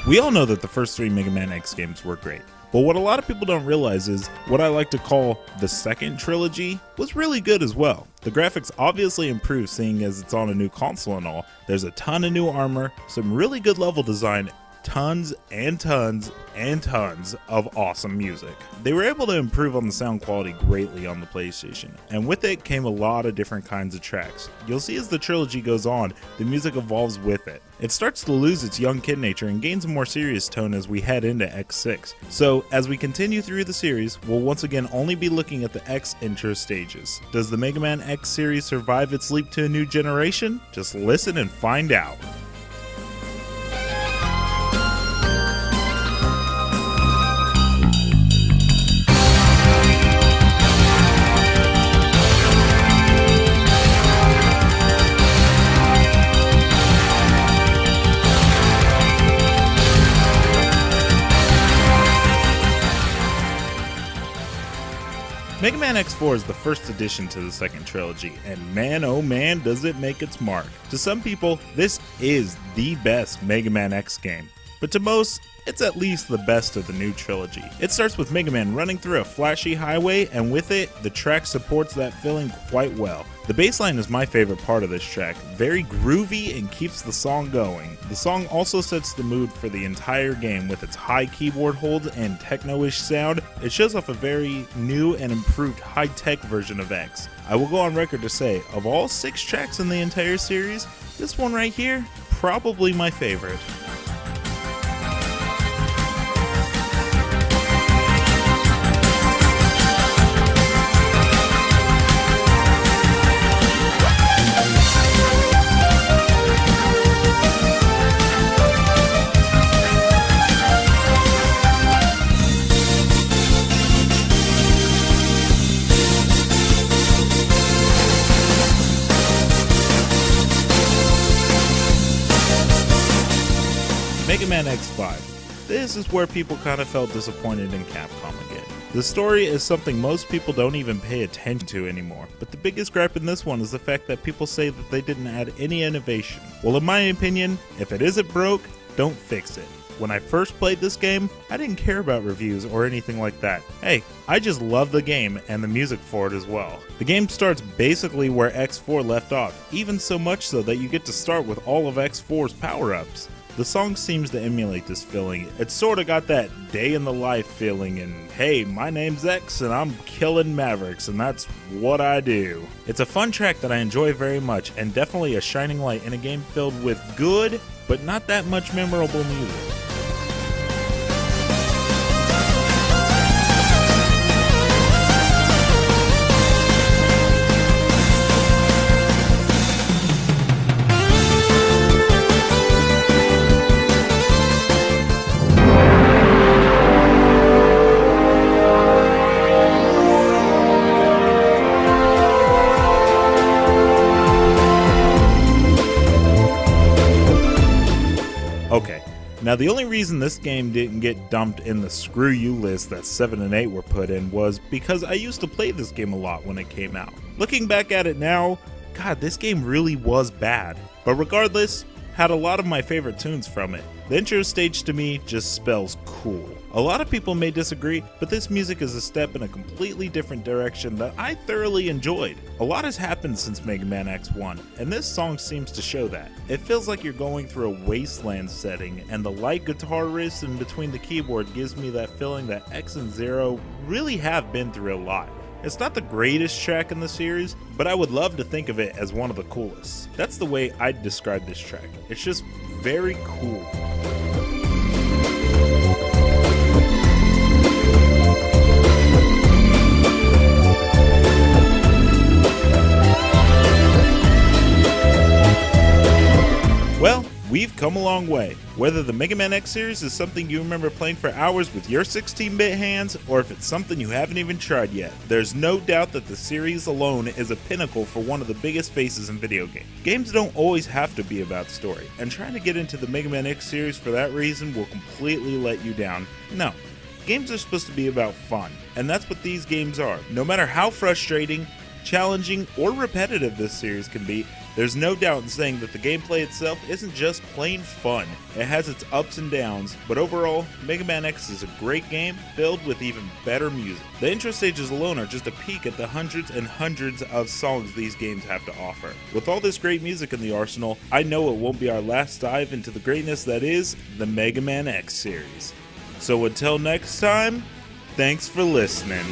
We all know that the first three Mega Man X games were great, but what a lot of people don't realize is what I like to call the second trilogy was really good as well. The graphics obviously improved seeing as it's on a new console and all. There's a ton of new armor, some really good level design, tons and tons and tons of awesome music. They were able to improve on the sound quality greatly on the PlayStation, and with it came a lot of different kinds of tracks. You'll see as the trilogy goes on, the music evolves with it. It starts to lose its young kid nature and gains a more serious tone as we head into X6. So as we continue through the series, we'll once again only be looking at the X intro stages. Does the Mega Man X series survive its leap to a new generation? Just listen and find out. Mega Man X4 is the first addition to the second trilogy, and man oh man does it make its mark. To some people, this is the best Mega Man X game, but to most, it's at least the best of the new trilogy. It starts with Mega Man running through a flashy highway, and with it, the track supports that feeling quite well. The bass line is my favorite part of this track, very groovy and keeps the song going. The song also sets the mood for the entire game with its high keyboard holds and techno-ish sound. It shows off a very new and improved high-tech version of X. I will go on record to say, of all 6 tracks in the entire series, this one right here, probably my favorite. Mega Man X5. This is where people kind of felt disappointed in Capcom again. The story is something most people don't even pay attention to anymore, but the biggest gripe in this one is the fact that people say that they didn't add any innovation. Well, in my opinion, if it isn't broke, don't fix it. When I first played this game, I didn't care about reviews or anything like that. Hey, I just love the game and the music for it as well. The game starts basically where X4 left off, even so much so that you get to start with all of X4's power-ups. The song seems to emulate this feeling. It's sorta got that day in the life feeling and hey, my name's X and I'm killing Mavericks and that's what I do. It's a fun track that I enjoy very much and definitely a shining light in a game filled with good, but not that much memorable music. Okay, now the only reason this game didn't get dumped in the screw you list that 7 and 8 were put in was because I used to play this game a lot when it came out. Looking back at it now, God, this game really was bad. But regardless, had a lot of my favorite tunes from it. The intro stage to me just spells cool. A lot of people may disagree, but this music is a step in a completely different direction that I thoroughly enjoyed. A lot has happened since Mega Man X1, and this song seems to show that. It feels like you're going through a wasteland setting, and the light guitar riffs in between the keyboard gives me that feeling that X and Zero really have been through a lot. It's not the greatest track in the series, but I would love to think of it as one of the coolest. That's the way I'd describe this track. It's just very cool. Well, we've come a long way. Whether the Mega Man X series is something you remember playing for hours with your 16-bit hands, or if it's something you haven't even tried yet, there's no doubt that the series alone is a pinnacle for one of the biggest faces in video games. Games don't always have to be about story, and trying to get into the Mega Man X series for that reason will completely let you down. No. Games are supposed to be about fun, and that's what these games are. No matter how frustrating, challenging, or repetitive this series can be, there's no doubt in saying that the gameplay itself isn't just plain fun. It has its ups and downs, but overall, Mega Man X is a great game filled with even better music. The intro stages alone are just a peek at the hundreds and hundreds of songs these games have to offer. With all this great music in the arsenal, I know it won't be our last dive into the greatness that is the Mega Man X series. So until next time, thanks for listening.